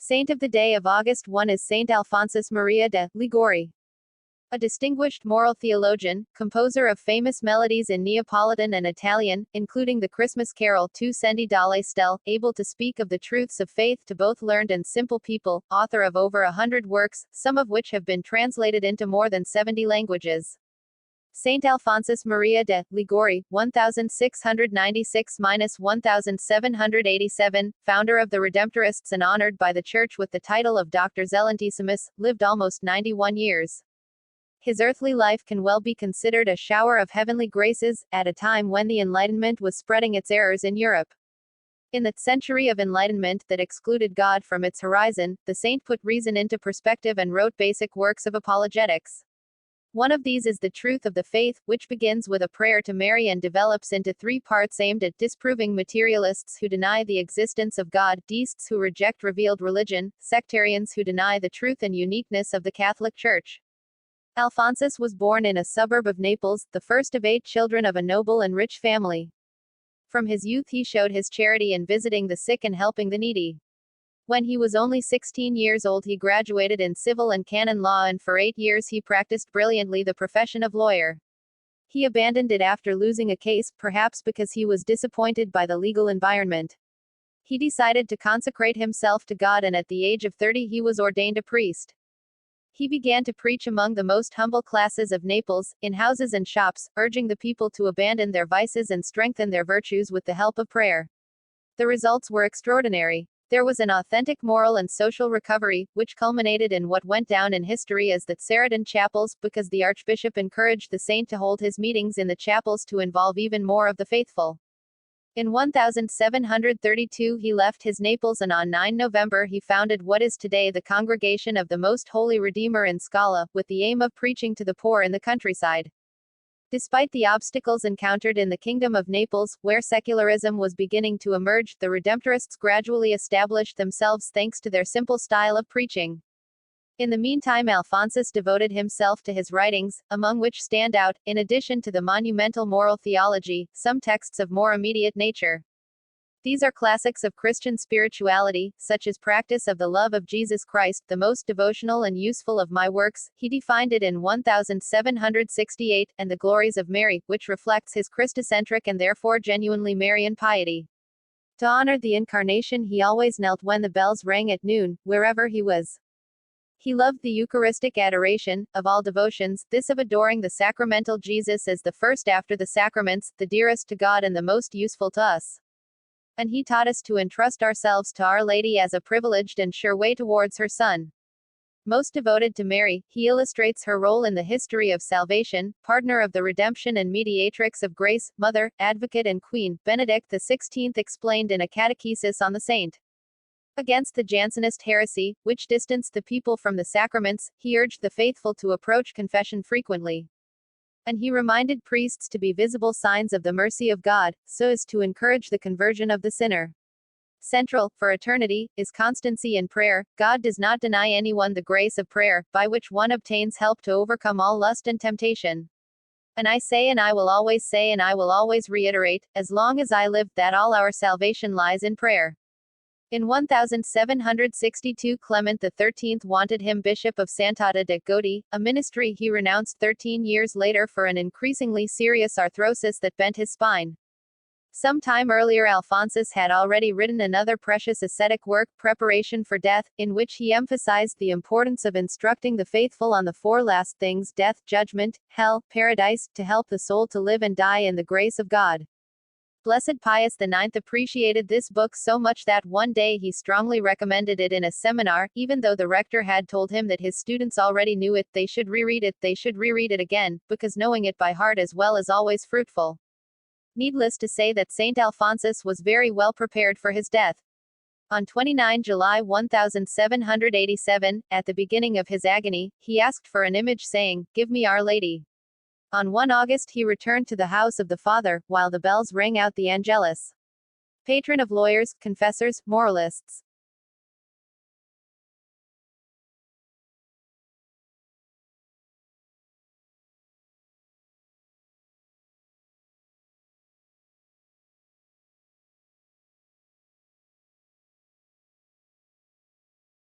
Saint of the day of August 1 is Saint Alphonsus Maria de' Liguori. A distinguished moral theologian, composer of famous melodies in Neapolitan and Italian, including the Christmas carol Tu scendi dalle stelle, able to speak of the truths of faith to both learned and simple people, author of over 100 works, some of which have been translated into more than 70 languages. Saint Alphonsus Maria de' Liguori, 1696–1787, founder of the Redemptorists and honored by the Church with the title of Doctor Zelentissimus, lived almost 91 years. His earthly life can well be considered a shower of heavenly graces, at a time when the Enlightenment was spreading its errors in Europe. In the century of enlightenment that excluded God from its horizon, the saint put reason into perspective and wrote basic works of apologetics. One of these is The Truth of the Faith, which begins with a prayer to Mary and develops into 3 parts aimed at disproving materialists who deny the existence of God, deists who reject revealed religion, sectarians who deny the truth and uniqueness of the Catholic Church. Alphonsus was born in a suburb of Naples, the first of 8 children of a noble and rich family. From his youth he showed his charity in visiting the sick and helping the needy. When he was only 16 years old he graduated in civil and canon law, and for 8 years he practiced brilliantly the profession of lawyer. He abandoned it after losing a case, perhaps because he was disappointed by the legal environment. He decided to consecrate himself to God, and at the age of 30 he was ordained a priest. He began to preach among the most humble classes of Naples, in houses and shops, urging the people to abandon their vices and strengthen their virtues with the help of prayer. The results were extraordinary. There was an authentic moral and social recovery, which culminated in what went down in history as the Tsaritan chapels, because the archbishop encouraged the saint to hold his meetings in the chapels to involve even more of the faithful. In 1732 he left his Naples, and on 9 November he founded what is today the Congregation of the Most Holy Redeemer in Scala, with the aim of preaching to the poor in the countryside. Despite the obstacles encountered in the Kingdom of Naples, where secularism was beginning to emerge, the Redemptorists gradually established themselves thanks to their simple style of preaching. In the meantime Alphonsus devoted himself to his writings, among which stand out, in addition to the monumental moral theology, some texts of more immediate nature. These are classics of Christian spirituality, such as Practice of the Love of Jesus Christ, the most devotional and useful of my works, he defined it in 1768, and The Glories of Mary, which reflects his Christocentric and therefore genuinely Marian piety. To honor the Incarnation he always knelt when the bells rang at noon, wherever he was. He loved the Eucharistic adoration, of all devotions, this of adoring the sacramental Jesus as the first after the sacraments, the dearest to God and the most useful to us. And he taught us to entrust ourselves to Our Lady as a privileged and sure way towards her Son. Most devoted to Mary, he illustrates her role in the history of salvation, partner of the redemption and mediatrix of grace, mother, advocate and queen. Benedict XVI explained in a catechesis on the saint. Against the Jansenist heresy, which distanced the people from the sacraments, he urged the faithful to approach confession frequently. And he reminded priests to be visible signs of the mercy of God, so as to encourage the conversion of the sinner. Central, for eternity, is constancy in prayer. God does not deny anyone the grace of prayer, by which one obtains help to overcome all lust and temptation. And I say, and I will always say, and I will always reiterate, as long as I live, that all our salvation lies in prayer. In 1762 Clement XIII wanted him Bishop of Sant'Adda de' Goti, a ministry he renounced 13 years later for an increasingly serious arthrosis that bent his spine. Some time earlier Alphonsus had already written another precious ascetic work, Preparation for Death, in which he emphasized the importance of instructing the faithful on the 4 last things: death, judgment, hell, paradise, to help the soul to live and die in the grace of God. Blessed Pius IX appreciated this book so much that one day he strongly recommended it in a seminar, even though the rector had told him that his students already knew it, they should reread it again, because knowing it by heart as well is always fruitful. Needless to say that Saint Alphonsus was very well prepared for his death. On 29 July 1787, at the beginning of his agony, he asked for an image saying, "Give me Our Lady." On 1 August he returned to the house of the Father, while the bells rang out the Angelus. Patron of lawyers, confessors, moralists.